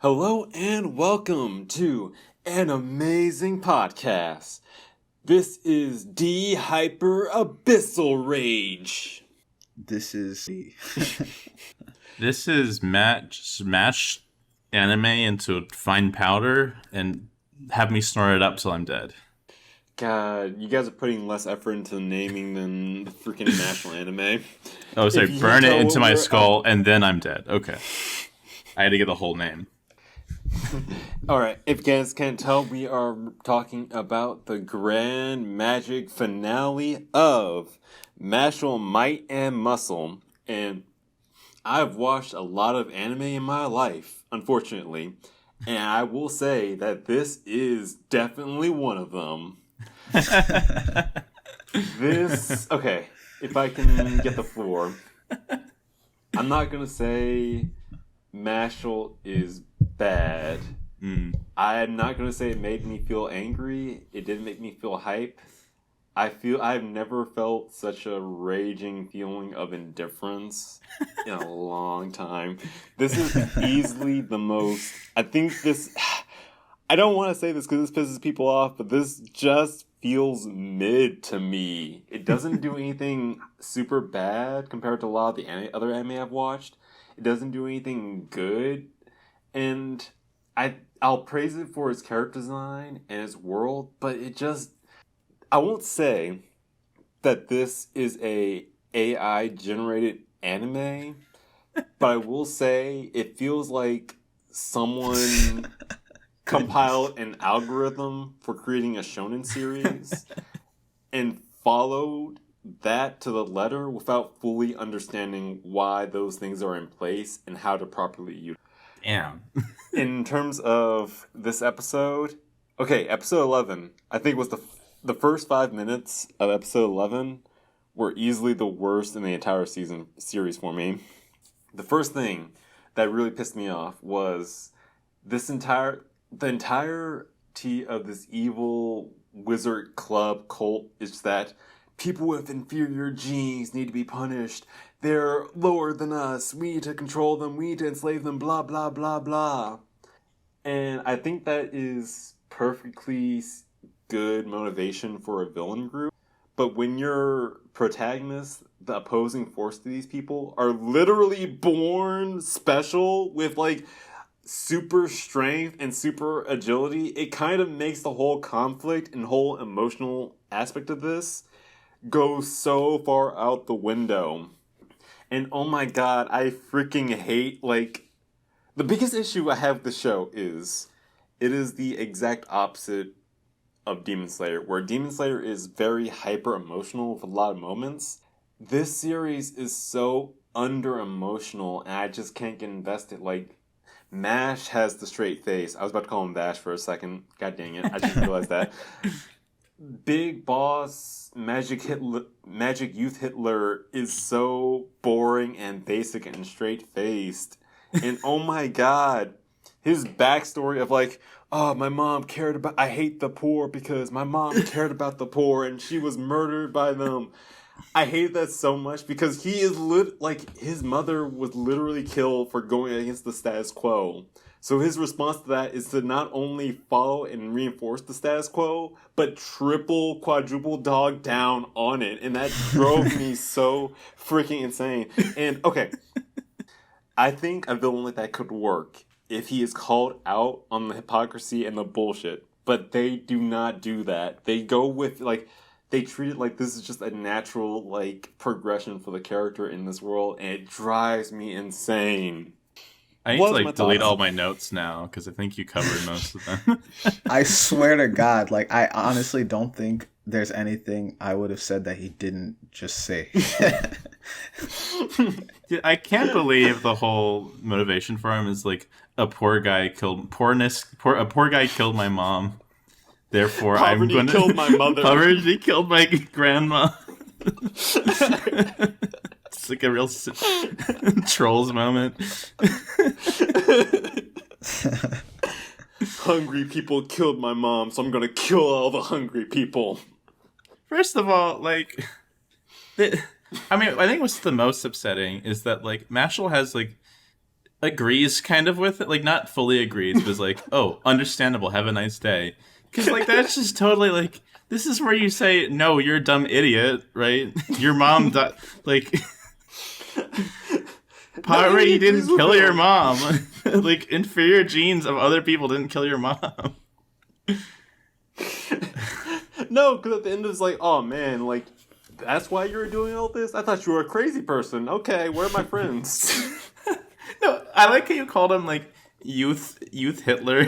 Hello and welcome to an amazing podcast. This is D Hyper Abyssal Rage. This is This is Matt smash anime into fine powder and have me snort it up till I'm dead. God, you guys are putting less effort into naming than the freaking national anime. Oh, sorry, If you burn it go into my over- skull and then I'm dead. Okay. I had to get the whole name. Alright, if you guys can't tell, we are talking about the grand magic finale of Mashle, Might and Muscle. And I've watched a lot of anime in my life, unfortunately. And I will say that this is definitely one of them. Okay, if I can get the floor. I'm not going to say Mashle is bad. I'm not going to say it made me feel angry. It didn't make me feel hype. I've never felt such a raging feeling of indifference in a long time. This is easily the most... I don't want to say this because this pisses people off, but this just feels mid to me. It doesn't do anything super bad compared to a lot of the other anime I've watched. It doesn't do anything good. And I'll praise it for its character design and its world, but I won't say that this is a AI generated anime, but I will say it feels like someone compiled an algorithm for creating a shonen series and followed that to the letter without fully understanding why those things are in place and how to properly use them. Damn. In terms of this episode, okay, episode 11, I think was the first 5 minutes of episode 11 were easily the worst in the entire series for me. The first thing that really pissed me off was the entirety of this evil wizard club cult is that people with inferior genes need to be punished. They're lower than us. We need to control them. We need to enslave them. Blah, blah, blah, blah. And I think that is perfectly good motivation for a villain group. But when your protagonists, the opposing force to these people, are literally born special with like super strength and super agility, it kind of makes the whole conflict and whole emotional aspect of this go so far out the window. And oh my god, I freaking hate, the biggest issue I have with the show is it is the exact opposite of Demon Slayer, where Demon Slayer is very hyper emotional with a lot of moments. This series is so under emotional and I just can't get invested. Like, Mash has the straight face. I was about to call him Bash for a second. God dang it, I just realized that. Big Boss Magic Youth Hitler is so boring and basic and straight-faced. And oh my god, his backstory of my mom cared about... I hate the poor because my mom cared about the poor and she was murdered by them. I hate that so much because he is his mother was literally killed for going against the status quo. So his response to that is to not only follow and reinforce the status quo, but triple, quadruple dog down on it. And that drove me so freaking insane. And, okay, I think a villain like that could work if he is called out on the hypocrisy and the bullshit. But they do not do that. They go with, they treat it like this is just a natural, progression for the character in this world. And it drives me insane. I need to delete all my notes now because I think you covered most of them. I swear to God, I honestly don't think there's anything I would have said that he didn't just say. I can't believe the whole motivation for him is a poor guy killed my mom. Therefore, Poverty I'm going to killed my mother. Poverty killed my grandma. It's like a real trolls moment. Hungry people killed my mom, so I'm gonna kill all the hungry people. First of all, I think what's the most upsetting is that Mashle has agrees kind of with it, like not fully agrees, but is like, oh, understandable, have a nice day. Because like that's just totally like this is where you say no, you're a dumb idiot, right? Your mom like Power, you didn't kill your mom. Like inferior genes of other people didn't kill your mom. No, because at the end it's like, oh man, like that's why you were doing all this. I thought you were a crazy person. Okay, where are my friends? No, I like how you called him like youth Hitler,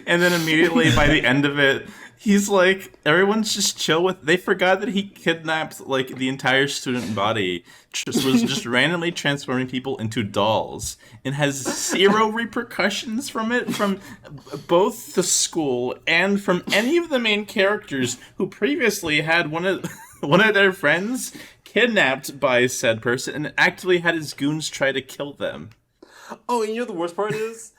and then immediately by the end of it, he's like everyone's just chill with. They forgot that he kidnapped like the entire student body, was just randomly transforming people into dolls, and has zero repercussions from it from both the school and from any of the main characters who previously had one of their friends kidnapped by said person and actively had his goons try to kill them. Oh, and you know the worst part is?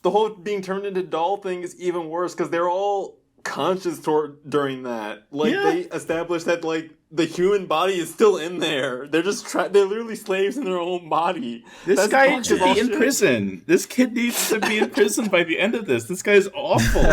The whole being turned into doll thing is even worse because they're all conscious during that. Like, Yeah. they established that, like, the human body is still in there. They're just they're literally slaves in their own body. This That's guy dark should as all be in shit. prison. This kid needs to be in prison by the end of this. This guy's awful.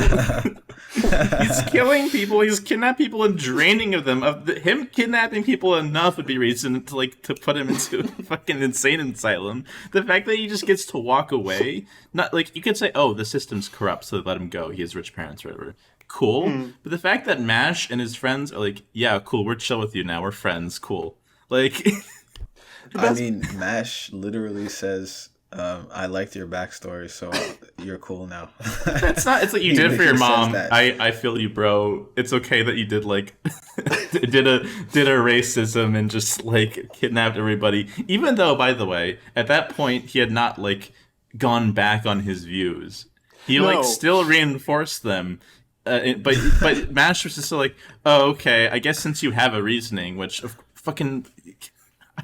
He's killing people. He's kidnapping people and draining of them. Him kidnapping people enough would be reason to put him into a fucking insane asylum. The fact that he just gets to walk away, not like you could say, oh, the system's corrupt, so let him go. He has rich parents, or whatever. Cool. But the fact that Mash and his friends are like, yeah, cool, we're chill with you now. We're friends. Cool. Like, I mean, Mash literally says, I liked your backstory, so you're cool now. it's not. It's like you He did it for your literally says mom. that. I feel you, bro. It's okay that you did like did a racism and just like kidnapped everybody. Even though, by the way, at that point he had not like gone back on his views. He No. like still reinforced them. But Mash was just so like, oh, okay. I guess since you have a reasoning, which fucking,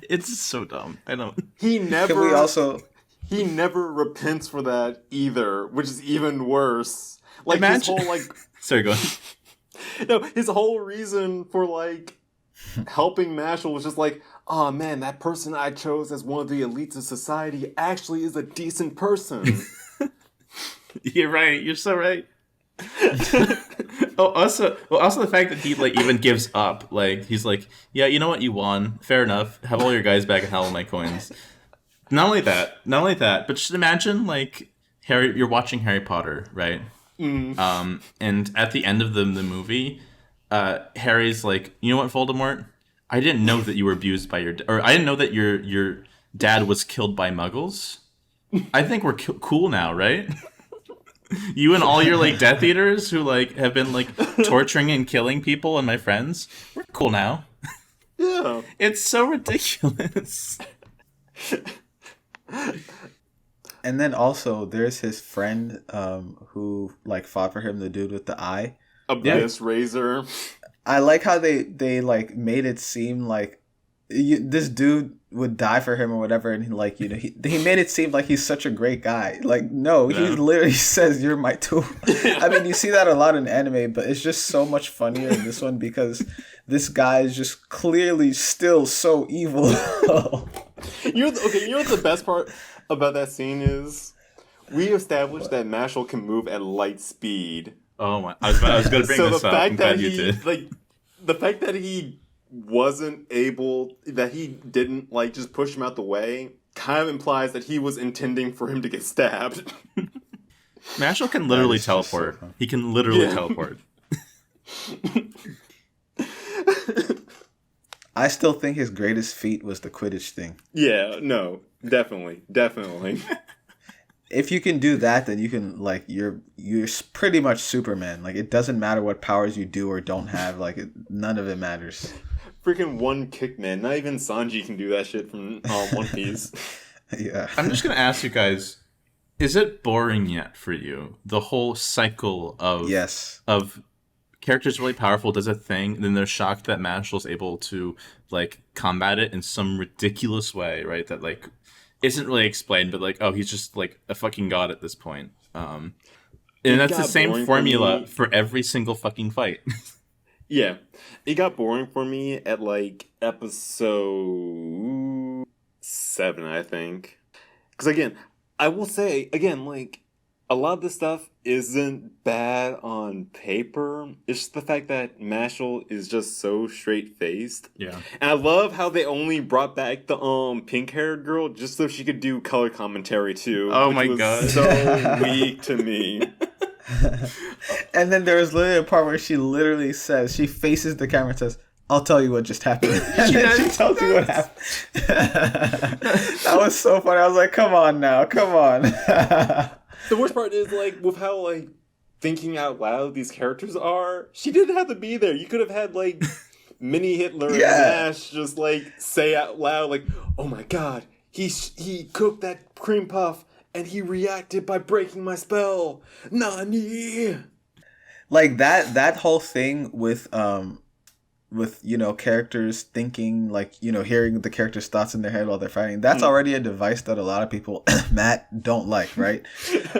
it's so dumb. I don't. He never. Can we also... He never repents for that either, which is even worse. Like Imagine- his whole Sorry, go on. no, his whole reason for like helping Mashle was just like, oh man, that person I chose as one of the elites of society actually is a decent person. You're right. You're so right. also the fact that he like even gives up. Like he's like, yeah, you know what, you won. Fair enough. Have all your guys back and have all my coins. Not only that, but just imagine like Harry. You're watching Harry Potter, right? And at the end of the movie, Harry's like, you know what, Voldemort? I didn't know that you were abused by or I didn't know that your dad was killed by Muggles. I think we're cool now, right? You and all your like Death Eaters who like have been like torturing and killing people and my friends, we're cool now. Yeah. It's so ridiculous. And then also, there's his friend who like fought for him, the dude with the eye. Abyss Razor. I like how they like made it seem like this dude would die for him or whatever, and he made it seem like he's such a great guy. Like, no, he literally says, "You're my tool." I mean, you see that a lot in anime, but it's just so much funnier in this one because this guy is just clearly still so evil. You know what the best part about that scene is? We established that Mashle can move at light speed. Oh my! I was going to bring So this the up. fact I'm that glad you he did. like the fact that he wasn't able, that he didn't like just push him out the way, kind of implies that he was intending for him to get stabbed. Mashle can literally That is just so teleport. fun. He can literally Yeah. teleport. I still think his greatest feat was the Quidditch thing. Yeah, no, definitely. If you can do that, then you can you're pretty much Superman. Like, it doesn't matter what powers you do or don't have. Like, none of it matters. Freaking one kick, man. Not even Sanji can do that shit from One Piece. Yeah. I'm just going to ask you guys: is it boring yet for you? The whole cycle of Yes. of characters really powerful does a thing, and then they're shocked that Mashle's able to like combat it in some ridiculous way, right? That like isn't really explained, but like, oh, he's just like a fucking god at this point. And that's the got same boring for formula me. for every single fucking fight. Yeah. It got boring for me at like episode 7, I think. Because again, I will say again, like a lot of this stuff isn't bad on paper. It's just the fact that Mashle is just so straight faced. Yeah. And I love how they only brought back the pink haired girl just so she could do color commentary too. Oh which my was God. so weak to me. And then there was literally a part where she literally says, she faces the camera and says, "I'll tell you what just happened." And then she tells you what happened. That was so funny. I was like, come on now, come on. The worst part is like with how like thinking out loud these characters are. She didn't have to be there. You could have had like mini Hitler and Nash just like say out loud like, "Oh my God, he cooked that cream puff and he reacted by breaking my spell." Nani? Like that whole thing with characters thinking, like, hearing the characters' thoughts in their head while they're fighting, that's already a device that a lot of people Matt don't like, right?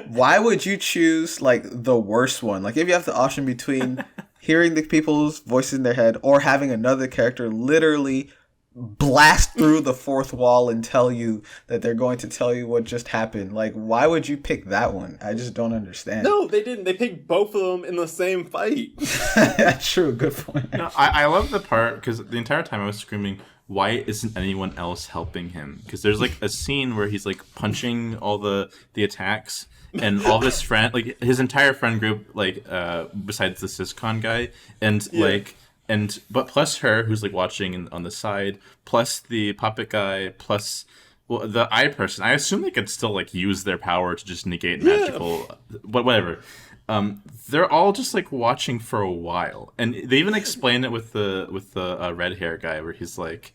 Why would you choose like the worst one? Like if you have the option between hearing the people's voices in their head or having another character literally blast through the fourth wall and tell you that they're going to tell you what just happened, like why would you pick that one? I just don't understand. No, they didn't. They picked both of them in the same fight. True, good point. No, I love the part because the entire time I was screaming, why isn't anyone else helping him? Because there's like a scene where he's like punching all the attacks and all his friend, like his entire friend group, like besides the Syscon guy, and but plus her, who's like watching on the side, plus the puppet guy, plus the eye person. I assume they could still like use their power to just negate magical, but whatever. They're all just like watching for a while, and they even explain it with the red hair guy, where he's like,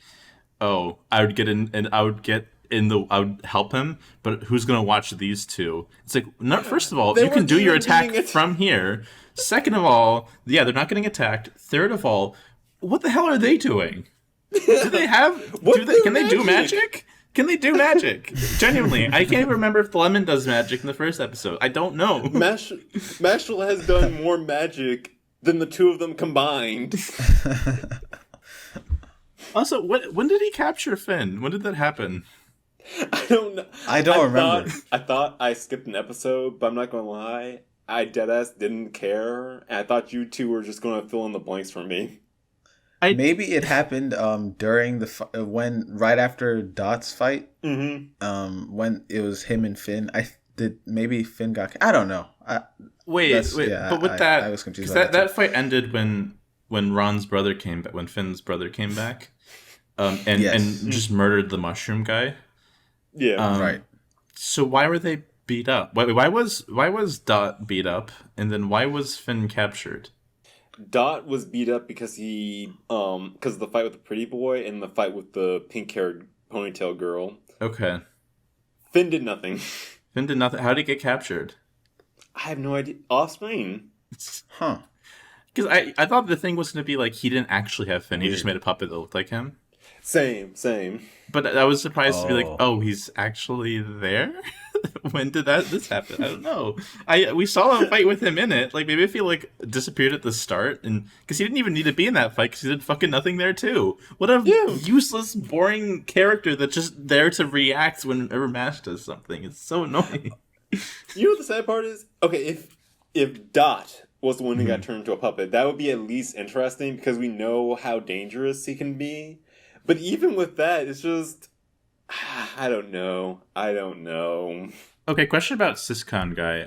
"Oh, I would get in, and I would help him, but who's gonna watch these two?" It's like, first of all, you can do your attack from here. Second of all, they're not getting attacked. Third of all, what the hell are they doing? Do they have? Can they do magic? Can they do magic? Genuinely, I can't even remember if the lemon does magic in the first episode. I don't know. Mashle has done more magic than the two of them combined. Also, when did he capture Finn? When did that happen? I don't know. I don't remember. I thought I skipped an episode, but I'm not gonna lie. I deadass didn't care, and I thought you two were just gonna fill in the blanks for me. Maybe it happened during right after Dot's fight. Mm-hmm. When it was him and Finn. Maybe Finn got. I don't know. Wait. Yeah, but with I was confused. That fight ended when Ron's brother came back. When Finn's brother came back, and just murdered the mushroom guy. Yeah. Right. So why were they beat up? Why was Dot beat up, and then why was Finn captured? Dot was beat up because because of the fight with the pretty boy and the fight with the pink-haired ponytail girl. Okay. Finn did nothing. Finn did nothing. How did he get captured? I have no idea. Off screen. Huh. Because I thought the thing was going to be like he didn't actually have Finn. He just made a puppet that looked like him. Same. But I was surprised to be like, oh, he's actually there? When did this happen? I don't know. We saw a fight with him in it. Like, maybe if he, like, disappeared at the start, and because he didn't even need to be in that fight, because he did fucking nothing there, too. What a useless, boring character that's just there to react whenever Mash does something. It's so annoying. You know what the sad part is? Okay, if Dot was the one who got turned into a puppet, that would be at least interesting, because we know how dangerous he can be. But even with that, it's just... I don't know. Okay, question about Syscon guy.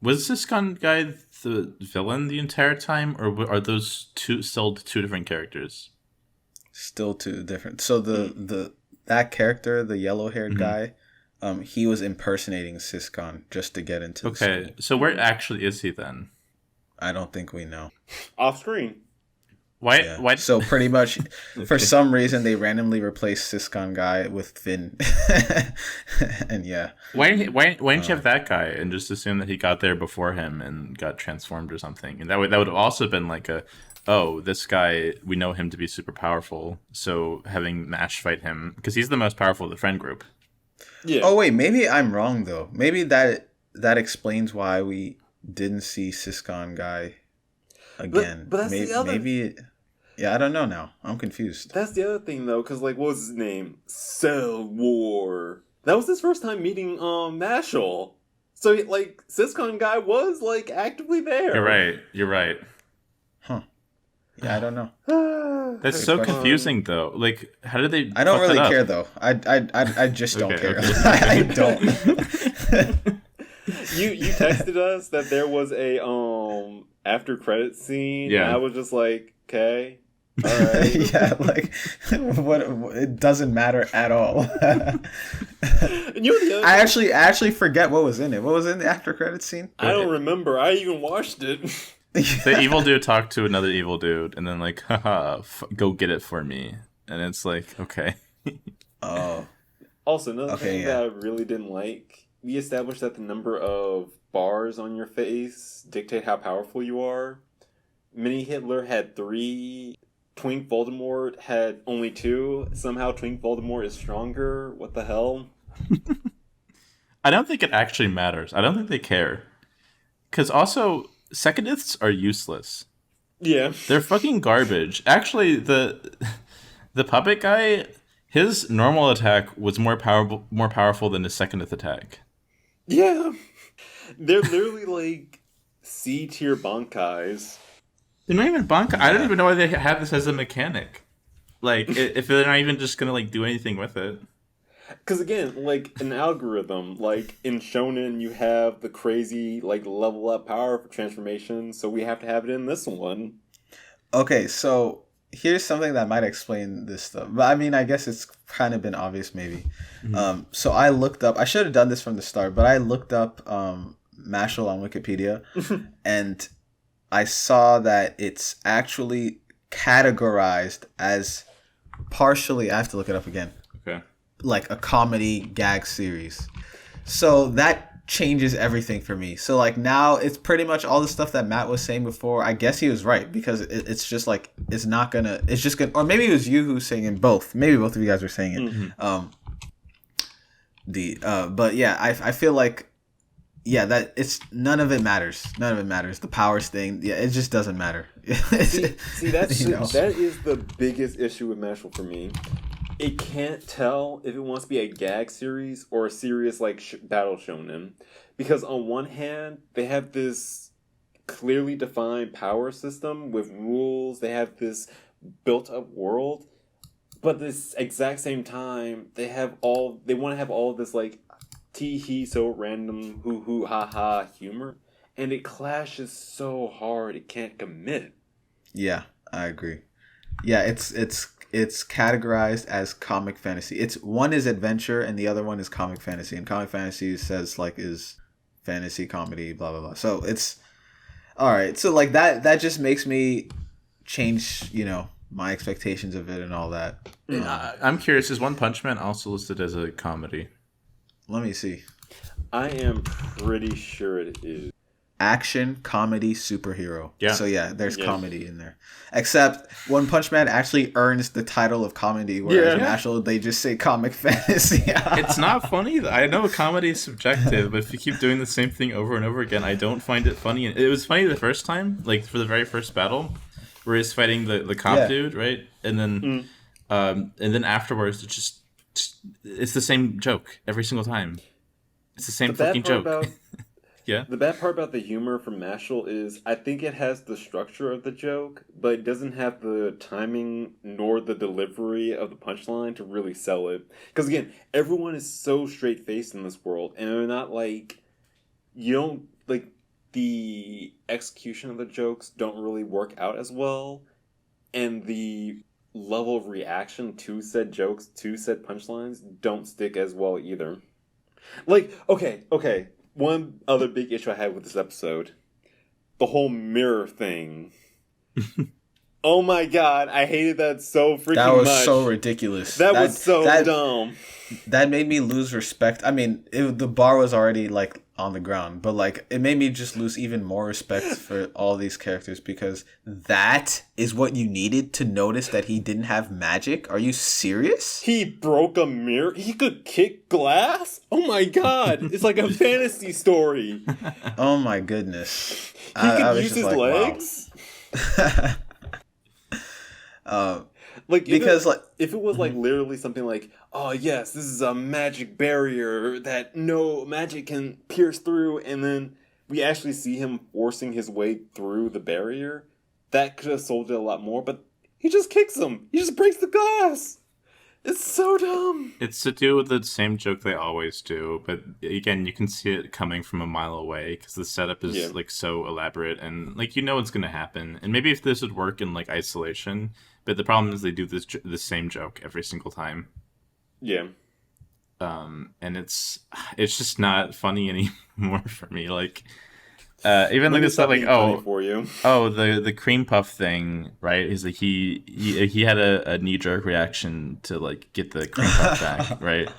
Was Syscon guy the villain the entire time, or are those still two different characters? Still two different. So that character, the yellow-haired guy, he was impersonating Syscon just to get into the school. So where actually is he then? I don't think we know. Off screen. Why? Yeah. Why? So pretty much, for some reason, they randomly replaced Syscon guy with Finn, and yeah. Why didn't you have that guy and just assume that he got there before him and got transformed or something? And that would have also been like this guy, we know him to be super powerful, so having Mash fight him because he's the most powerful of the friend group. Yeah. Oh wait, maybe I'm wrong though. Maybe that explains why we didn't see Syscon guy again. But that's the other... Maybe. Yeah, I don't know now. I'm confused. That's the other thing, though, because, like, what was his name? Cell War. That was his first time meeting Mashle. So like Syscon guy was like actively there. You're right. Huh. Yeah, I don't know. That's Good so question. confusing though. Like, how did they? I don't fuck really that up? care though. I just don't Okay, care. okay. I don't. You texted us that there was a after credit scene. Yeah. And I was just like, okay, all right. Yeah, like what? It doesn't matter at all. And you know, I actually forget what was in it. What was in the after credit scene? I don't remember. I even watched it. The evil dude talked to another evil dude, and then like, haha, go get it for me. And it's like, okay. Oh, Also, another Okay, thing yeah. that I really didn't like, we established that the number of bars on your face dictate how powerful you are. Mini Hitler had 3. Twink Voldemort had only 2. Somehow Twink Voldemort is stronger. What the hell? I don't think it actually matters. I don't think they care. Because also, secondists are useless. Yeah. They're fucking garbage. Actually, the puppet guy, his normal attack was more powerful than his secondeth attack. Yeah. They're literally like C-tier Bankais. They're not even Bankai. I don't even know why they have this as a mechanic. Like, if they're not even just gonna like do anything with it. Because again, like an algorithm, like in Shonen, you have the crazy like level up power transformation, so we have to have it in this one. okay. So here's something that might explain this stuff. But I mean, I guess it's kind of been obvious, maybe. Mm-hmm. So I looked up. I should have done this from the start, but I looked up Mashle on Wikipedia, and I saw that it's actually categorized as partially. I have to look it up again. Okay. Like a comedy gag series. So that changes everything for me. So like now it's pretty much all the stuff that Matt was saying before. I guess he was right because it's just like it's not gonna. It's just gonna. Or maybe it was you who was saying it. Both. Maybe both of you guys were saying it. But yeah, I feel like yeah that it's none of it matters. None of it matters. The powers thing. Yeah, it just doesn't matter. See that's You know? that is the biggest issue with Mashle for me. It can't tell if it wants to be a gag series or a serious like battle shonen, because on one hand they have this clearly defined power system with rules. They have this built up world, but this exact same time they want to have all of this like tee hee so random hoo hoo ha ha humor, and it clashes so hard it can't commit. Yeah, I agree. Yeah, it's categorized as comic fantasy. It's one is adventure and the other one is comic fantasy. And comic fantasy says like is fantasy comedy, blah blah blah. So it's all right. So like that just makes me change, my expectations of it and all that. I'm curious. Is One Punch Man also listed as a comedy? Let me see. I am pretty sure it is. Action, comedy, superhero. Yeah. So yeah, there's Yeah. comedy in there. Except One Punch Man actually earns the title of comedy, whereas Yeah. Mashle, they just say comic fantasy. It's not funny. I know comedy is subjective, but if you keep doing the same thing over and over again, I don't find it funny. It was funny the first time, like for the very first battle, where he's fighting the cop Yeah. dude, right? And then afterwards, it's the same joke every single time. It's the same fucking joke. Yeah. The bad part about the humor from Mashle is I think it has the structure of the joke, but it doesn't have the timing nor the delivery of the punchline to really sell it. Because again, everyone is so straight-faced in this world, and they're not like... You don't... Like, the execution of the jokes don't really work out as well, and the level of reaction to said jokes, to said punchlines, don't stick as well either. Like, okay. One other big issue I had with this episode. The whole mirror thing. Oh my god, I hated that so freaking much. That was so ridiculous. That was so dumb. That made me lose respect. I mean, the bar was already like on the ground, but like it made me just lose even more respect for all these characters because that is what you needed to notice that he didn't have magic. Are you serious? He broke a mirror. He could kick glass? Oh my god. It's like a fantasy story. Oh my goodness. He could use his legs? Wow. Like because like if it was like literally something like, oh yes, this is a magic barrier that no magic can pierce through, and then we actually see him forcing his way through the barrier, that could have sold it a lot more. But he just kicks him. He just breaks the glass. It's so dumb. It's to do with the same joke they always do, but again, you can see it coming from a mile away because the setup is like so elaborate and like what's gonna happen. And maybe if this would work in like isolation, but the problem is they do the same joke every single time. Yeah. And it's just not funny anymore for me. Like, even like this stuff like for you. the cream puff thing, right? Is like he had a knee jerk reaction to like get the cream puff back, right?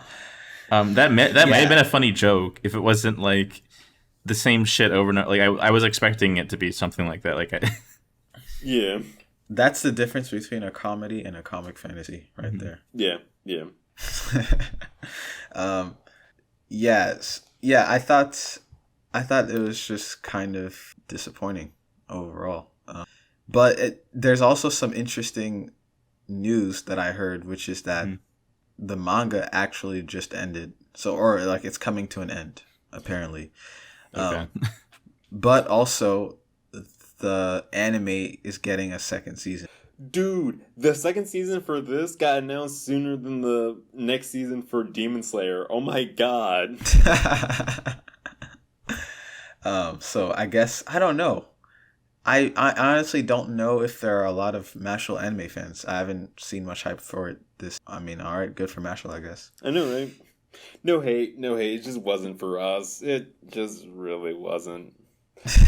That may have been a funny joke if it wasn't like the same shit over and over. Like I was expecting it to be something like that. Like yeah, that's the difference between a comedy and a comic fantasy, right there. Yeah. Yes. Yeah, I thought it was just kind of disappointing overall. But there's also some interesting news that I heard, which is that the manga actually just ended. Or like it's coming to an end, apparently. Okay. But also the anime is getting a second season. Dude, the second season for this got announced sooner than the next season for Demon Slayer. Oh my god. So I guess I don't know. I honestly don't know if there are a lot of Mashle anime fans. I haven't seen much hype for it. Alright, good for Mashle, I guess. I know, right? No hate. It just wasn't for us. It just really wasn't.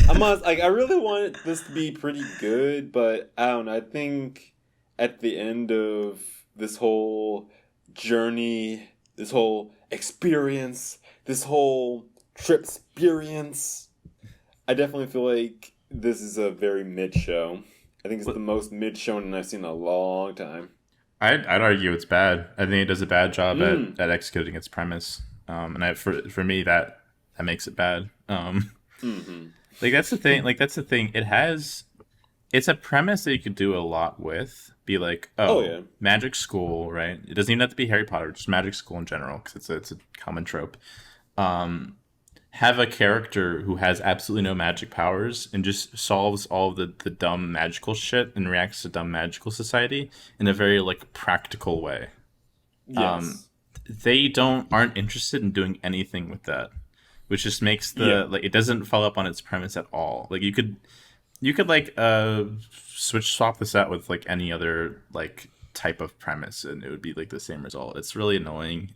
I really wanted this to be pretty good, but I don't know. I think at the end of this whole journey, this whole experience, this whole trip experience, I definitely feel like this is a very mid show. I think it's the most mid shonen I've seen in a long time. I'd argue it's bad. I think it does a bad job at executing its premise. And for me that makes it bad. Like that's the thing. It's a premise that you could do a lot with. Be like, magic school, right? It doesn't even have to be Harry Potter, just magic school in general, because it's a common trope. Have a character who has absolutely no magic powers and just solves all of the dumb magical shit and reacts to dumb magical society in a very like practical way. Yes. They aren't interested in doing anything with that, which just makes it doesn't follow up on its premise at all. Like you could like swap this out with like any other like type of premise and it would be like the same result. It's really annoying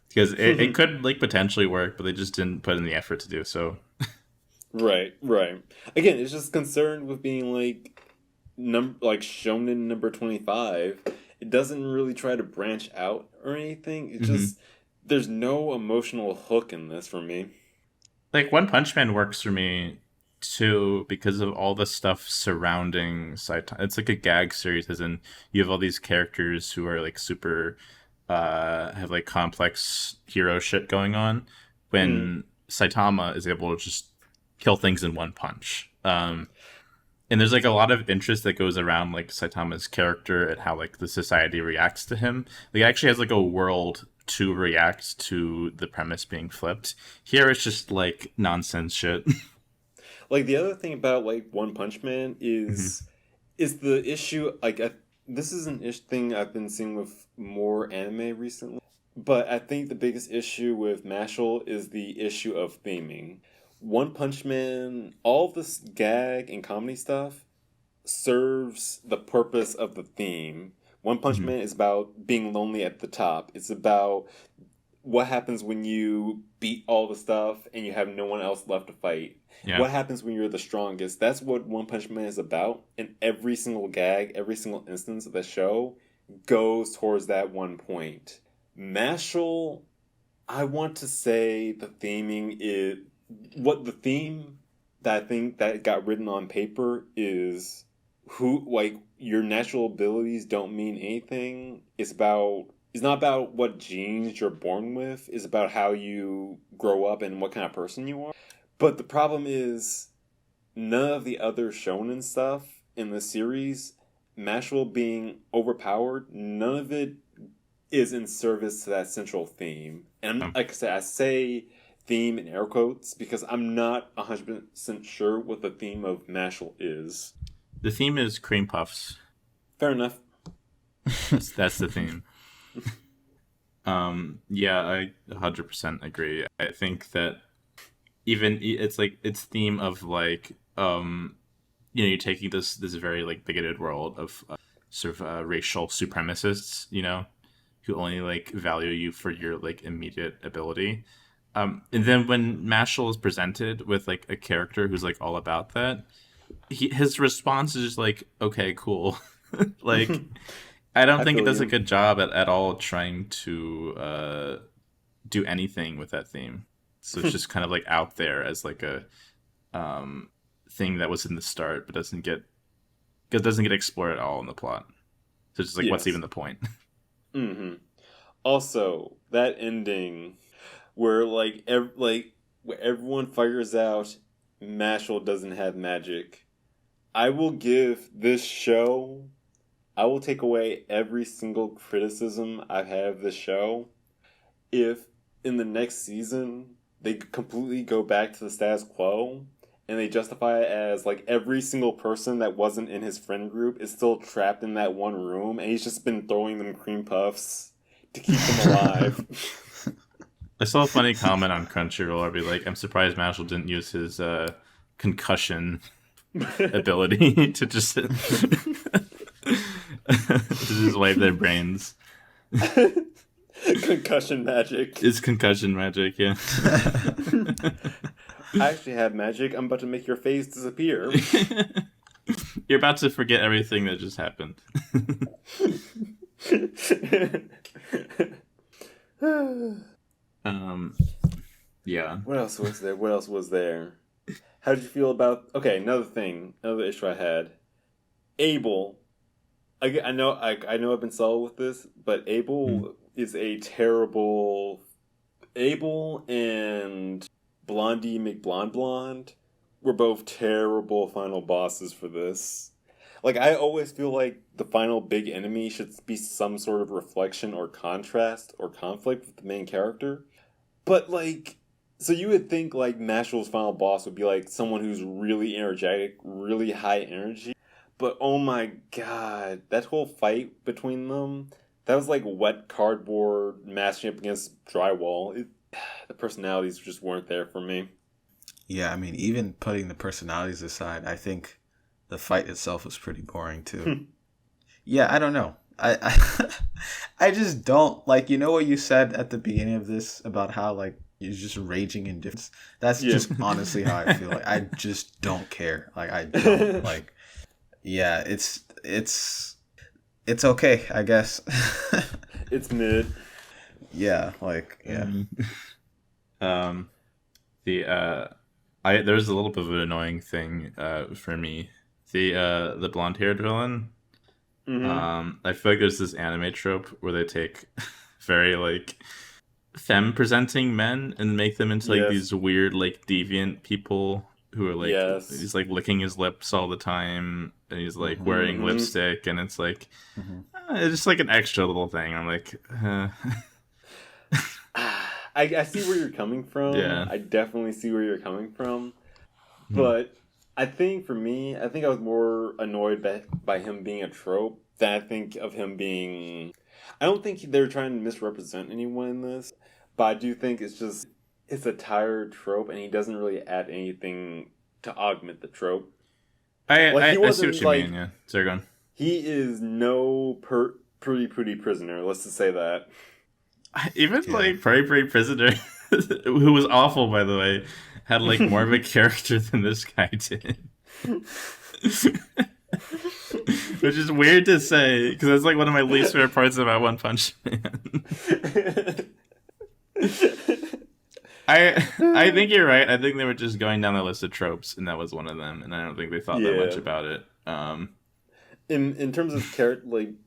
because it could like potentially work, but they just didn't put in the effort to do so. Right. Again, it's just concerned with being like shonen number 25. It doesn't really try to branch out or anything. It just there's no emotional hook in this for me. Like One Punch Man works for me too because of all the stuff surrounding Saitama. It's like a gag series, as in you have all these characters who are like super have like complex hero shit going on when Saitama is able to just kill things in one punch. And there's like a lot of interest that goes around like Saitama's character and how like the society reacts to him. Like, it actually has like a world to react to the premise being flipped. Here it's just like nonsense shit. Like the other thing about like One Punch Man is the issue like this is an thing I've been seeing with more anime recently. But I think the biggest issue with Mashle is the issue of theming. One Punch Man, all this gag and comedy stuff serves the purpose of the theme. One Punch Man is about being lonely at the top. It's about what happens when you beat all the stuff and you have no one else left to fight. Yeah. What happens when you're the strongest? That's what One Punch Man is about. And every single gag, every single instance of the show goes towards that one point. Mashle, I want to say the theming is... What the theme that I think that got written on paper is your natural abilities don't mean anything. It's not about what genes you're born with. It's about how you grow up and what kind of person you are. But the problem is none of the other shonen stuff in the series Mashle being overpowered, none of it is in service to that central theme. And like I said, I say theme in air quotes because I'm not 100% sure what the theme of Mashle is. The theme is cream puffs. Fair enough. That's the theme. Yeah, I 100% agree. I think that even it's like its theme of like you're taking this very like bigoted world of sort of racial supremacists, who only like value you for your like immediate ability. And then when Mashle is presented with like a character who's like all about that, his response is just like, okay, cool. Like, I don't think it does a good job at all trying to do anything with that theme. So it's just kind of like out there as like a thing that was in the start, but doesn't get explored at all in the plot. So it's just like, what's even the point? Mm-hmm. Also, that ending where like where everyone figures out Mashle doesn't have magic. I will give this show. I will take away every single criticism I've had of this show if in the next season they completely go back to the status quo and they justify it as like every single person that wasn't in his friend group is still trapped in that one room and he's just been throwing them cream puffs to keep them alive. I saw a funny comment on Crunchyroll. I'd be like, I'm surprised Mashle didn't use his concussion ability to just wipe their brains. Concussion magic. It's concussion magic, yeah. I actually have magic. I'm about to make your face disappear. You're about to forget everything that just happened. Yeah. What else was there? How did you feel about... Okay, another issue I had. Abel. I know I've been subtle with this, but Abel is a terrible... Abel and Blondie McBlonde were both terrible final bosses for this. Like, I always feel like the final big enemy should be some sort of reflection or contrast or conflict with the main character. But, like... So you would think, like, Mashle's final boss would be, like, someone who's really energetic, really high energy. But, oh my god, that whole fight between them, that was like wet cardboard mashing up against drywall. The personalities just weren't there for me. Yeah, I mean, even putting the personalities aside, I think the fight itself was pretty boring, too. Yeah, I don't know. I just don't, like, what you said at the beginning of this about how, like, you're just raging indifference. That's just honestly how I feel. Like, I just don't care. Like, I don't, like, yeah, it's okay, I guess. It's mid. Yeah, like, yeah. There's a little bit of an annoying thing for me. The blonde-haired villain. Mm-hmm. I feel like there's this anime trope where they take very like femme presenting men and make them into like these weird like deviant people who are like he's like licking his lips all the time and he's like wearing lipstick and it's like it's just like an extra little thing. I'm like I see where you're coming from. Yeah. I definitely see where you're coming from. But I think for me, I was more annoyed by him being a trope than I think of him being... I don't think they're trying to misrepresent anyone in this, but I do think it's a tired trope and he doesn't really add anything to augment the trope. I see what you mean, yeah. Sorry, go on. He is no pretty prisoner, let's just say that. Even like Pretty Prisoner, who was awful by the way, had like more of a character than this guy did. Which is weird to say because that's like one of my least favorite parts about One Punch Man. I think you're right. I think they were just going down the list of tropes, and that was one of them. And I don't think they thought that much about it. In terms of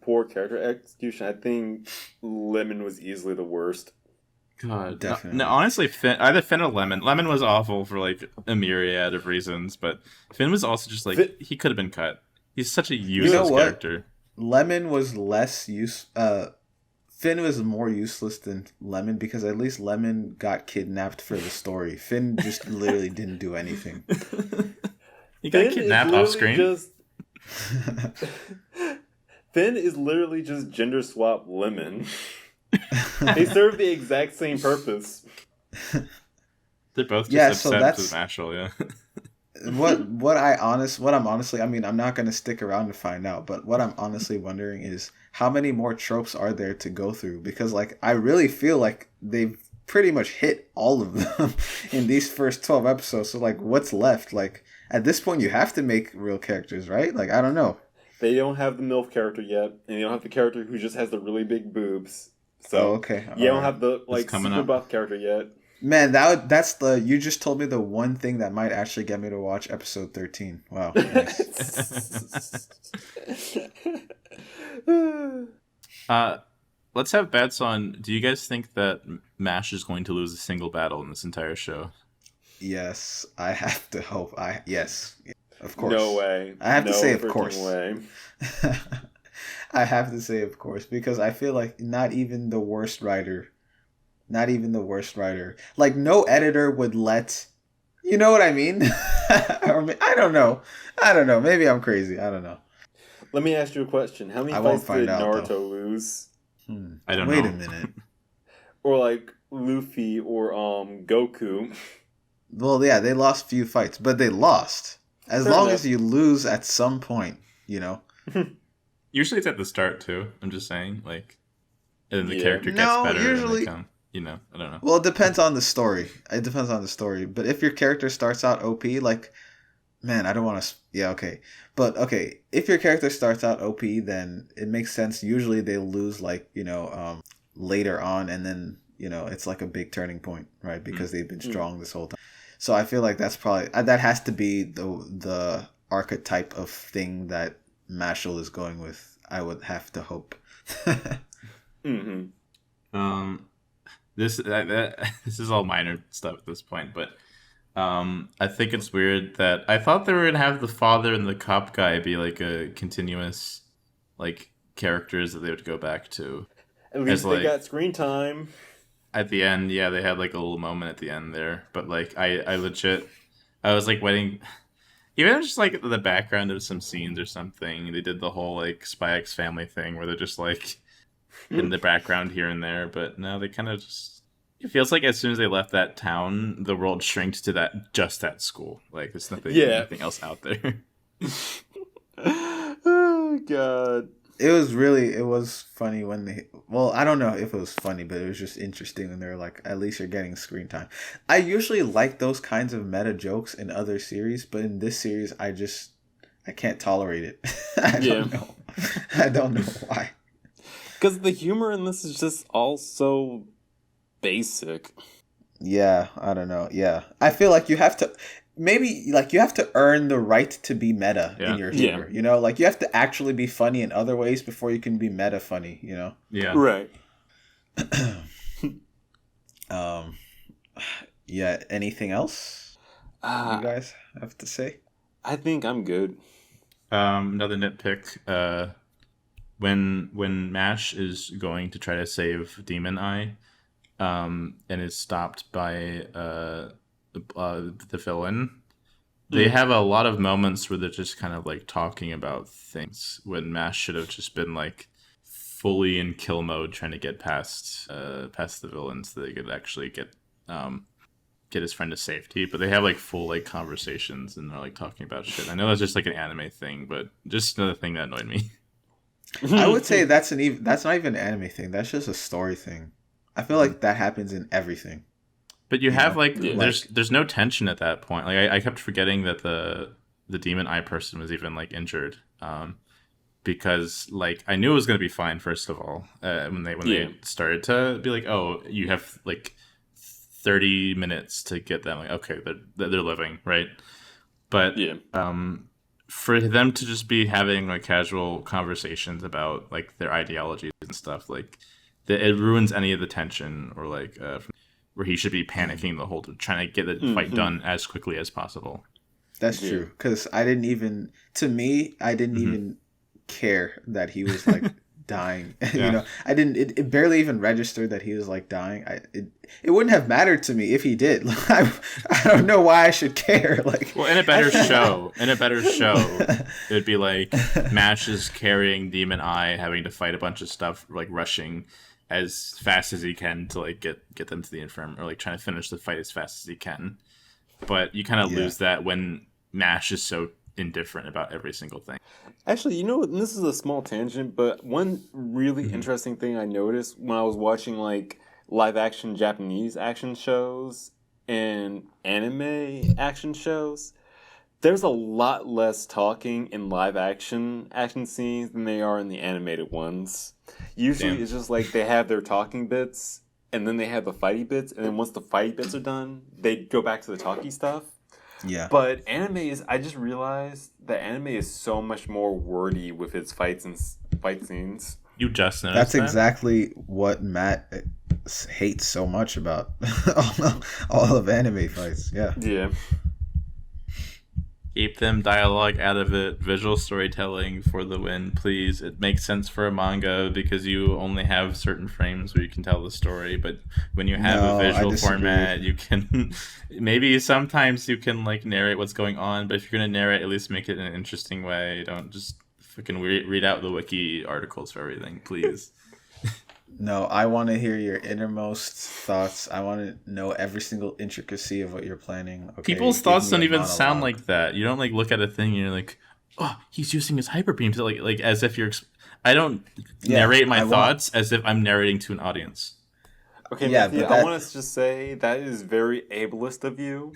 poor character execution, I think Lemon was easily the worst. God, definitely. No, honestly, either Finn or Lemon. Lemon was awful for like a myriad of reasons, but Finn was also just like he could have been cut. He's such a You useless know what? character. Lemon was less use. Finn was more useless than Lemon because at least Lemon got kidnapped for the story. Finn just literally didn't do anything. He got Finn kidnapped is off literally screen. Finn is literally just gender swap Lemon. They serve the exact same purpose. They're both just Yeah, so obsessed that's- with Mashle, yeah. what I'm honestly, I mean, I'm not gonna stick around to find out, but what I'm honestly wondering is how many more tropes are there to go through? Because like I really feel like they've pretty much hit all of them in these first 12 episodes. So like what's left? Like at this point you have to make real characters, right? Like I don't know. They don't have the MILF character yet, and they don't have the character who just has the really big boobs. So Oh, okay. you don't Alright. have the like coming super up. buff character yet. Man, that's the you just told me the one thing that might actually get me to watch episode 13. Wow. Nice. Let's have bets on. Do you guys think that Mash is going to lose a single battle in this entire show? Yes, I have to hope. Yes, of course. No way. I have to No say, of freaking course. way. I have to say, of course, because I feel like not even the worst writer, like no editor would let, you know what I mean? I don't know. Maybe I'm crazy. I don't know. Let me ask you a question. How many I won't fights find did out, Naruto though. lose? I don't Wait know. a minute. Or like Luffy or Goku? Well, yeah, they lost few fights, but they lost. As Fair long enough. as you lose at some point, you know. Usually it's at the start too. I'm just saying, like, and then the Yeah. character gets No, better. usually- And they come, I don't know. Well, it depends on the story. But if your character starts out OP, like, man, I don't want to. Yeah, okay. But okay, if your character starts out OP, then it makes sense. Usually they lose, like, later on, and then, it's like a big turning point, right? Because they've been strong this whole time. So I feel like that's probably, that has to be the archetype of thing that Mashle is going with. I would have to hope. Mm-hmm. This this is all minor stuff at this point, but I think it's weird that I thought they were gonna have the father and the cop guy be like a continuous like characters that they would go back to. At least As, they like- got screen time. At the end, yeah, they had like a little moment at the end there, but like I legit, I was like waiting, even just like the background of some scenes or something. They did the whole like Spy X Family thing where they're just like in the background here and there, but no, they kind of just. It feels like as soon as they left that town, the world shrinks to that school. Like there's nothing else out there. Oh god. It was funny when I don't know if it was funny, but it was just interesting when they were like, at least you're getting screen time. I usually like those kinds of meta jokes in other series, but in this series, I can't tolerate it. I don't know why. Because the humor in this is just all so basic. Yeah, I don't know. Yeah. I feel like you have to earn the right to be meta in your humor. Like you have to actually be funny in other ways before you can be meta funny, Yeah. Right. Yeah, anything else you guys have to say? I think I'm good. Another nitpick. When Mash is going to try to save Demon Eye, and is stopped by the villain, they have a lot of moments where they're just kind of like talking about things when Mash should have just been like fully in kill mode trying to get past the villain so they could actually get his friend to safety. But they have like full like conversations and they're like talking about shit. I know that's just like an anime thing, but just another thing that annoyed me. I would say that's not even an anime thing. That's just a story thing. I feel like that happens in everything. But you have like Yeah. there's no tension at that point. Like I kept forgetting that the demon eye person was even like injured, because like I knew it was gonna be fine first of all when they started to be like, oh, you have like 30 minutes to get them. Like okay, they're living, right? But for them to just be having like casual conversations about like their ideologies and stuff, like it ruins any of the tension or like where he should be panicking the whole time, trying to get the fight done as quickly as possible. That's Yeah. true. Because I didn't even even care that he was like dying. Yeah. I didn't. It barely even registered that he was like dying. It wouldn't have mattered to me if he did. I don't know why I should care. Like, Well, in a better show, it would be like Mash is carrying Demon Eye, having to fight a bunch of stuff, like rushing as fast as he can to like get them to the infirmary, or like trying to finish the fight as fast as he can. But you kind of lose that when Mash is so indifferent about every single thing. Actually, and this is a small tangent, but one really interesting thing I noticed when I was watching like live action Japanese action shows and anime action shows, there's a lot less talking in live action scenes than they are in the animated ones. Usually it's just like they have their talking bits and then they have the fighty bits, and then once the fighty bits are done, they go back to the talky stuff. yeah. But I just realized that anime is so much more wordy with its fights and fight scenes. You just noticed That's that? exactly what Matt hates so much about all of anime fights. Yeah. Yeah. Keep them dialogue out of it. Visual storytelling for the win, please. It makes sense for a manga because you only have certain frames where you can tell the story. But when you have a visual format, you can maybe sometimes you can like narrate what's going on. But if you're gonna narrate, at least make it in an interesting way. Don't just fucking read out the wiki articles for everything, please. No, I want to hear your innermost thoughts. I want to know every single intricacy of what you're planning. Okay, People's give thoughts me don't a even sound monologue. like that. You don't like look at a thing and you're like, oh, he's using his hyper beam to like as if you're. I don't narrate my thoughts as if I'm narrating to an audience. Okay, Yeah, Matthew, but I want to just say that is very ableist of you.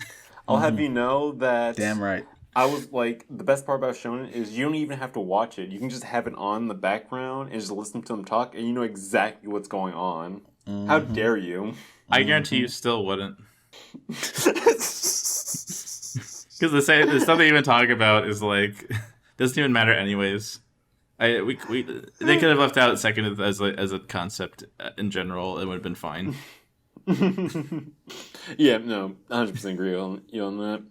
I'll have you know that Damn right. I was like, the best part about Shonen is you don't even have to watch it. You can just have it on in the background and just listen to them talk, and you know exactly what's going on. How dare you? I guarantee you still wouldn't. Because the stuff they even talk about is like doesn't even matter anyways. They could have left out second as a concept in general. It would have been fine. Yeah, no, 100% agree on you on that.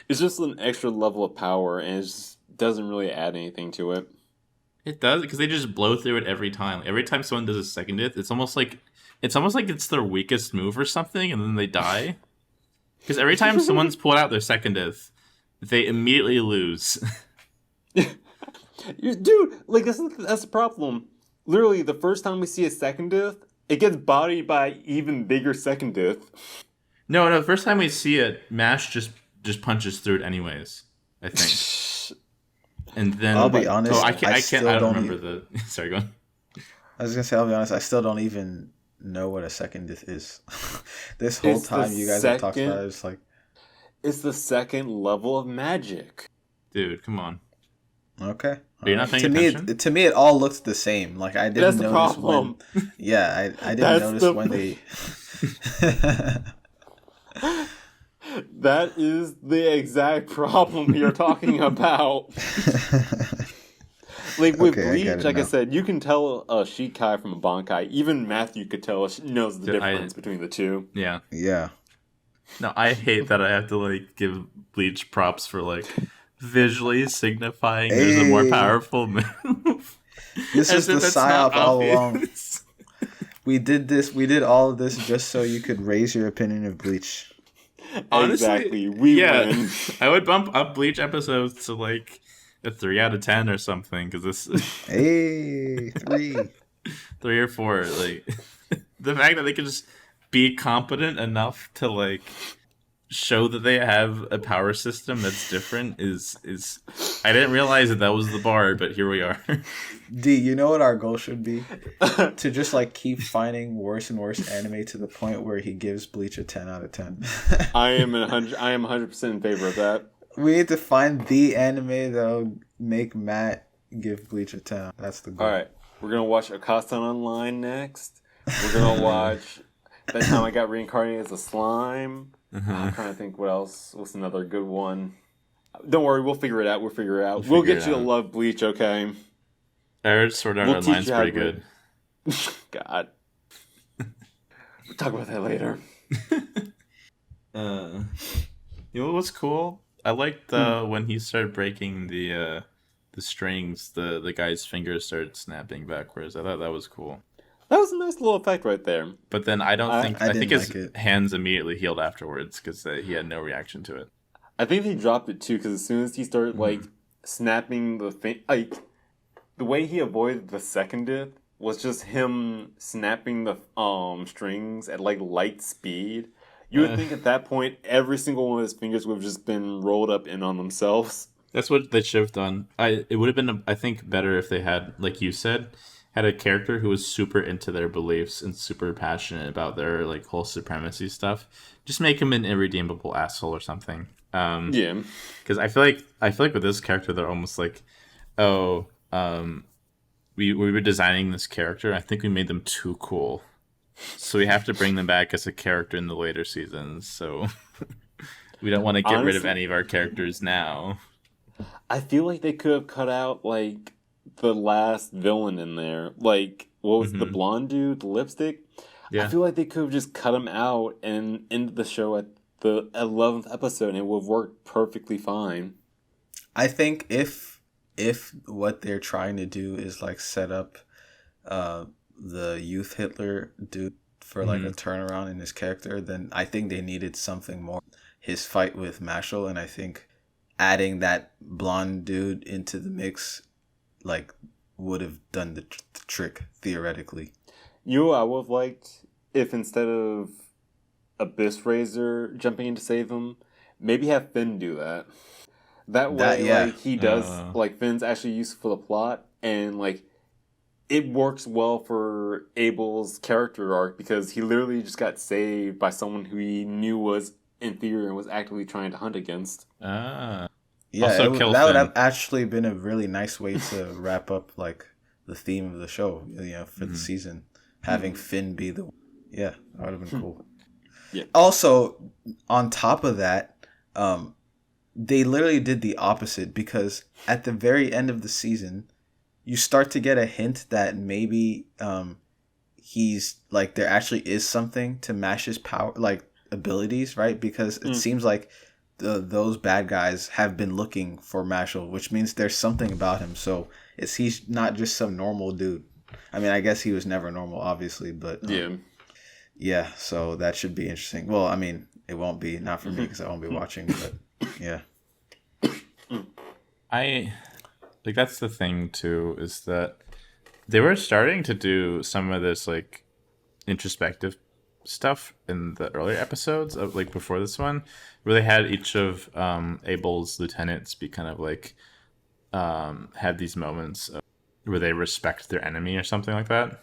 It's just an extra level of power, and it just doesn't really add anything to it. It does because they just blow through it every time. Every time someone does a second death, it's almost like it's their weakest move or something, and then they die. Because every time someone's pulled out their second death, they immediately lose. Dude, like that's the problem. Literally, the first time we see a second death, it gets bodied by even bigger second death. No, the first time we see it, Mash just punches through it anyways. I think. And then I'll be honest. I don't remember the. Sorry, go on. I was gonna say, I'll be honest. I still don't even know what a second death is. This whole time you guys have talked about it, it's like it's the second level of magic. Dude, come on. okay. Are you not paying attention? To me, it all looked the same. Like I didn't That's the notice problem. when. Yeah, I didn't notice when they. That is the exact problem you're talking about. Like with Bleach, like I said, you can tell a Shikai from a Bankai. Even Matthew could tell, knows the difference between the two. Yeah. Yeah. No, I hate that I have to like give Bleach props for like visually signifying there's a more powerful move. This is the psyop all along. We did all of this just so you could raise your opinion of Bleach. Honestly, exactly. We win. I would bump up Bleach episodes to like a 3 out of 10 or something because this. Hey, 3. 3 or 4. Like the fact that they can just be competent enough to like show that they have a power system that's different is I didn't realize that was the bar, but here we are. D, you know what our goal should be? To just like keep finding worse and worse anime to the point where he gives Bleach a 10 out of 10. I am 100% in favor of that. We need to find the anime that'll make Matt give Bleach a 10. That's the goal. All right, we're gonna watch Akastan Online next. We're gonna watch That Time I Got Reincarnated as a Slime. I'm trying to think what else. What's another good one? Don't worry, we'll figure it out. We'll get you to love Bleach, okay? I heard Sword Art Online's pretty good. God. We'll talk about that later. You know what's cool? I liked when he started breaking the strings, the guy's fingers started snapping backwards. I thought that was cool. That was a nice little effect right there. But then I think didn't his like it. hands immediately healed afterwards because he had no reaction to it. I think they dropped it too because as soon as he started like snapping like the way he avoided the second death was just him snapping the strings at like light speed. You would think at that point every single one of his fingers would have just been rolled up in on themselves. That's what they should have done. It would have been, I think, better if they had, like you said, had a character who was super into their beliefs and super passionate about their like whole supremacy stuff. Just make him an irredeemable asshole or something. Yeah, because I feel like with this character, they're almost like, oh, we were designing this character. I think we made them too cool, so we have to bring them back as a character in the later seasons. So we don't want to get rid of any of our characters now. I feel like they could have cut out like the last villain in there. Like what was the blonde dude, the lipstick? Yeah. I feel like they could have just cut him out and ended the show at the 11th episode, and it would have worked perfectly fine. I think if what they're trying to do is like set up the youth Hitler dude for like a turnaround in his character, then I think they needed something more. His fight with Mashle, and I think adding that blonde dude into the mix like would have done the trick theoretically. I would have liked if instead of Abyss Razor jumping in to save him, maybe have Finn do that. That way, like he does, like Finn's actually useful for the plot, and like it works well for Abel's character arc because he literally just got saved by someone who he knew was inferior and was actively trying to hunt against. Yeah, also that would have actually been a really nice way to wrap up like the theme of the show, for the season. Having Finn be that would have been cool. Yeah. Also, on top of that, they literally did the opposite because at the very end of the season, you start to get a hint that maybe he's like there actually is something to Mash's power, like abilities, right? Because it seems like those bad guys have been looking for Mashle, which means there's something about him. So he's not just some normal dude. I mean, I guess he was never normal, obviously, but yeah. So that should be interesting. Well, I mean, it won't be, not for me because I won't be watching, but yeah. Like that's the thing too, is that they were starting to do some of this like introspective stuff in the earlier episodes of like before this one, where they had each of Abel's lieutenants be kind of like had these moments where they respect their enemy or something like that.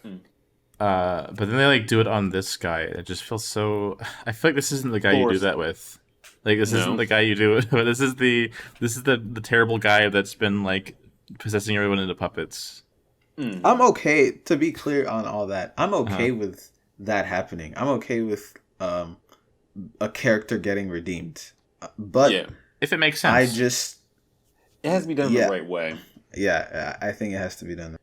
But then they like do it on this guy. It just feels so. I feel like this isn't the guy you do that with. Like this isn't the guy you do it with. This is the terrible guy that's been like possessing everyone into puppets. I'm okay, to be clear on all that. I'm okay with that happening. I'm okay with a character getting redeemed. But if it makes sense. It has to be done the right way. Yeah, I think it has to be done.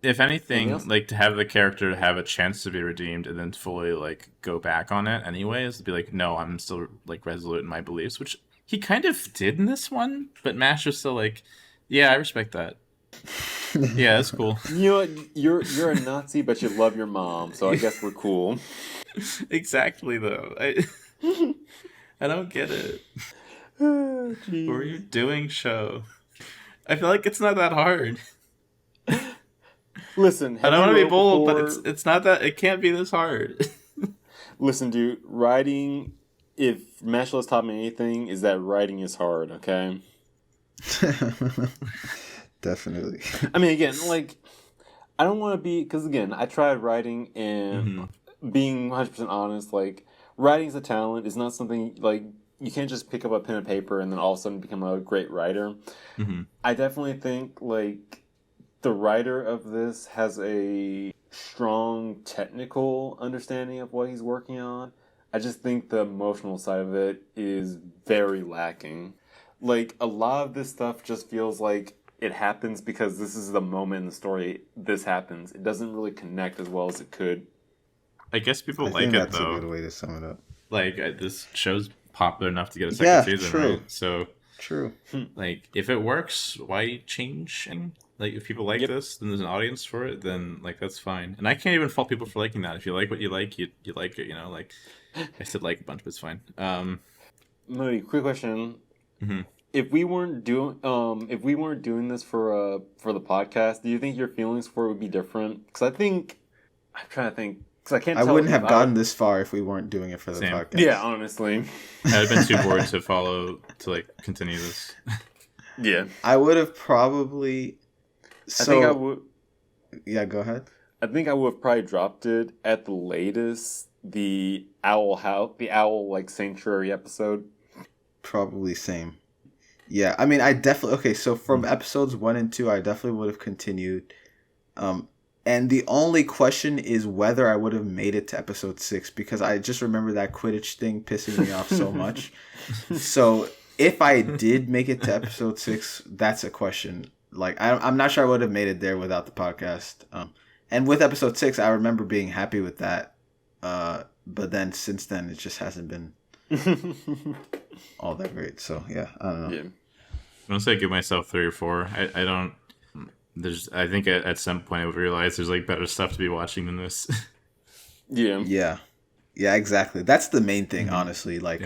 If anything, like to have the character have a chance to be redeemed and then fully like go back on it anyways, to be like, no, I'm still like resolute in my beliefs, which he kind of did in this one, but Mash was still like, yeah, I respect that. Yeah, that's cool. You know what? You're a Nazi, but you love your mom, so I guess we're cool. Exactly, though. I don't get it. What are you doing, show? I feel like it's not that hard. Listen, I don't want to be bold, but it's not that. It can't be this hard. Listen, dude, writing. If Mashle has taught me anything, is that writing is hard. Okay. Definitely. I mean, again, like, I don't want to be, because again, I tried writing and being 100% honest, like, writing is a talent. It's not something, like, you can't just pick up a pen and paper and then all of a sudden become a great writer. I definitely think, like, the writer of this has a strong technical understanding of what he's working on. I just think the emotional side of it is very lacking. Like, a lot of this stuff just feels like it happens because this is the moment in the story this happens. It doesn't really connect as well as it could. I guess people like it, though. That's a good way to sum it up. Like, this show's popular enough to get a second season, true. right? So True. like if it works, why change? And like if people like Yep. this, then there's an audience for it, then like that's fine. And I can't even fault people for liking that. If you like what you like, you like it, you know, like I said like a bunch, but it's fine. Maybe quick question. Mhm. If we weren't doing this for the podcast, do you think your feelings for it would be different? Because I'm trying to think. Because I can't. I tell wouldn't if have gotten this far if we weren't doing it for the Same. podcast. Yeah, honestly. I'd have been too bored to like continue this. Yeah. I would have probably. I think I would. Yeah, go ahead. I think I would have probably dropped it at the latest. The owl like sanctuary episode. Probably same. Yeah, I mean, I definitely okay. So from episodes 1 and 2, I definitely would have continued. And the only question is whether I would have made it to episode 6 because I just remember that Quidditch thing pissing me off so much. So if I did make it to episode 6, that's a question. Like I'm not sure I would have made it there without the podcast. And with episode 6, I remember being happy with that. But then since then, it just hasn't been all that great. So yeah, I don't know. Yeah. I don't say I give myself 3 or 4. I don't. I think at some point I would realize there's like better stuff to be watching than this. Yeah. Yeah, exactly. That's the main thing, honestly. Like,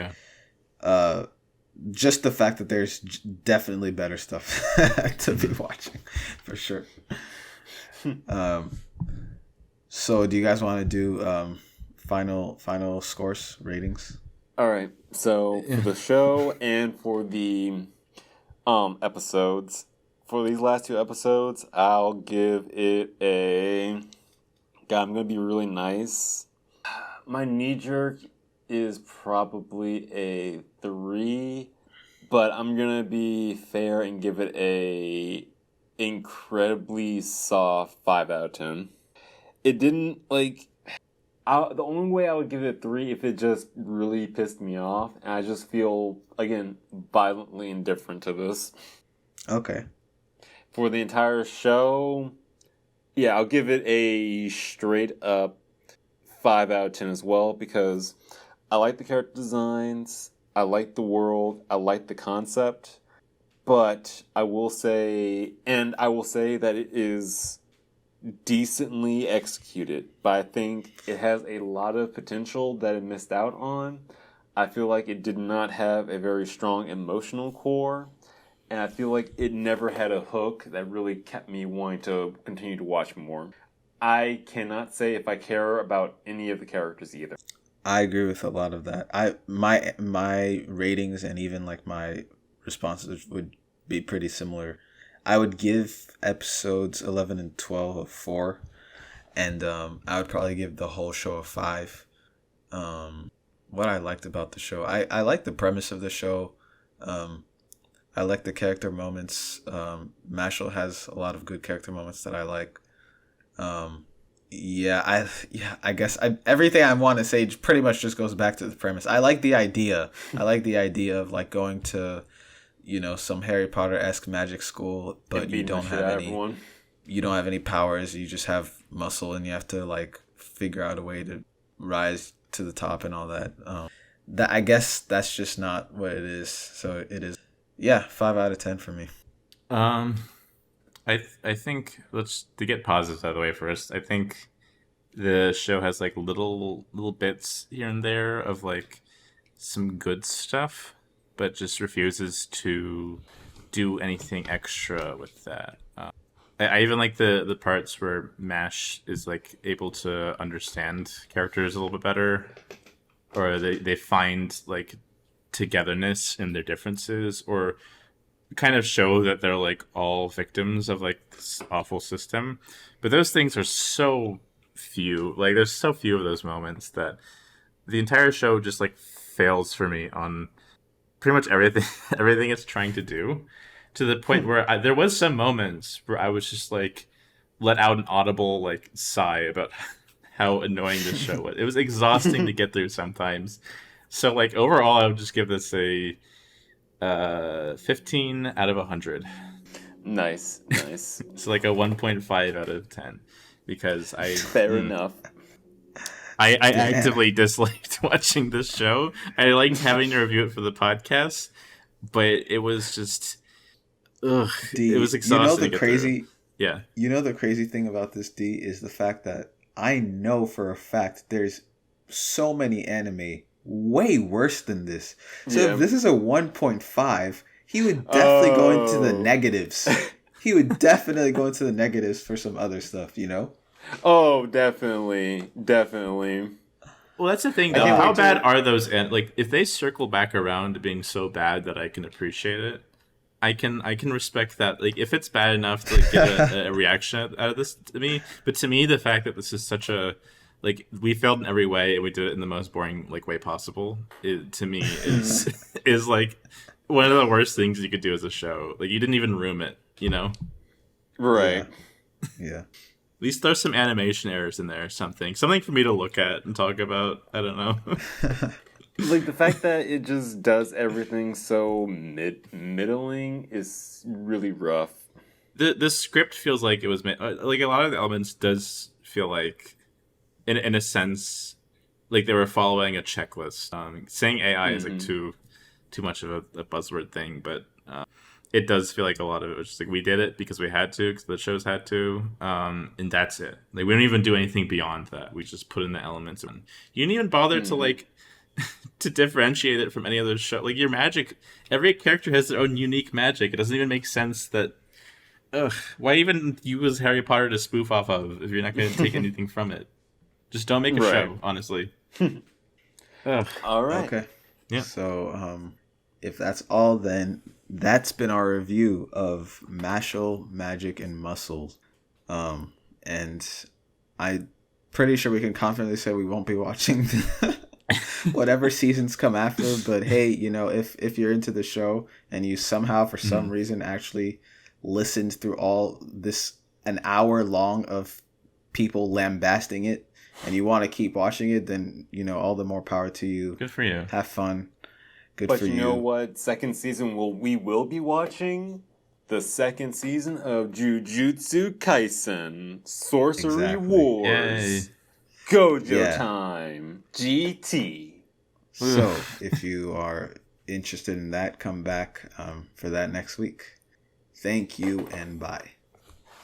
just the fact that there's definitely better stuff to be watching, for sure. So do you guys want to do final scores ratings? All right. So for the show and for the episodes, for these last 2 episodes, I'll give it a. God, I'm gonna be really nice. My knee jerk is probably a 3, but I'm gonna be fair and give it a incredibly soft 5 out of 10. It didn't like. The only way I would give it a 3 if it just really pissed me off, and I just feel again violently indifferent to this. Okay. For the entire show, yeah, I'll give it a straight up 5 out of 10 as well because I like the character designs, I like the world, I like the concept, but I will say that it is decently executed, but I think it has a lot of potential that it missed out on. I feel like it did not have a very strong emotional core, and I feel like it never had a hook that really kept me wanting to continue to watch more. I cannot say if I care about any of the characters either. I agree with a lot of that. My ratings and even like my responses would be pretty similar. I would give episodes 11 and 12 a 4, and I would probably give the whole show a 5. What I liked about the show, I like the premise of the show. I like the character moments. Mashle has a lot of good character moments that I like. I guess everything I want to say pretty much just goes back to the premise. I like the idea. I like the idea of like going to, some Harry Potter-esque magic school, but you don't have any powers. You just have muscle, and you have to like figure out a way to rise to the top and all that. That I guess that's just not what it is. So it is, 5 out of 10 for me. I think to get positives out of the way first. I think the show has like little bits here and there of like some good stuff, but just refuses to do anything extra with that. I even like the parts where Mash is like able to understand characters a little bit better, or they find like togetherness in their differences, or kind of show that they're like all victims of like this awful system. But those things are so few. Like there's so few of those moments that the entire show just like fails for me on pretty much everything it's trying to do, to the point where there was some moments where I was just like let out an audible like sigh about how annoying this show was. It was exhausting to get through sometimes. So like overall, I would just give this a 15 out of 100. Nice. So like a 1.5 out of 10 because fair enough. I actively disliked watching this show. I liked having to review it for the podcast, but it was just, ugh, it was exhausting. Yeah. You know the crazy thing about this, D, is the fact that I know for a fact there's so many anime way worse than this. So if this is a 1.5, he would definitely go into the negatives. He would definitely go into the negatives for some other stuff, you know? Oh, definitely. Well, that's the thing, though. How bad are those? Like, if they circle back around to being so bad that I can appreciate it, I can respect that. Like, if it's bad enough to like, get a reaction out of this to me, but to me, the fact that this is such a like we failed in every way and we did it in the most boring like way possible, to me is like one of the worst things you could do as a show. Like, you didn't even room it, you know? Right. Yeah. At least there's some animation errors in there, something for me to look at and talk about. I don't know. Like, the fact that it just does everything so middling is really rough. The script feels like it was made, like a lot of the elements does feel like, in a sense, like they were following a checklist. Saying AI is like too much of a buzzword thing, but it does feel like a lot of it was just like we did it because we had to, because the shows had to, and that's it. Like, we don't even do anything beyond that. We just put in the elements, and you didn't even bother to like to differentiate it from any other show. Like, your magic, every character has their own unique magic. It doesn't even make sense that. Why even use Harry Potter to spoof off of if you're not going to take anything from it? Just don't make a show, honestly. All right. Okay. Yeah. So, if that's all, then that's been our review of Mashle, Magic, and Muscles. And I'm pretty sure we can confidently say we won't be watching whatever seasons come after. But hey, you know, if you're into the show and you somehow, for some reason, actually listened through all this, an hour long of people lambasting it, and you want to keep watching it, then, you know, all the more power to you. Good for you. Have fun. Good but for you. But you know what? Second season, we will be watching the second season of Jujutsu Kaisen, Sorcery Wars, Yay. Gojo Time, GT. So, if you are interested in that, come back for that next week. Thank you and bye.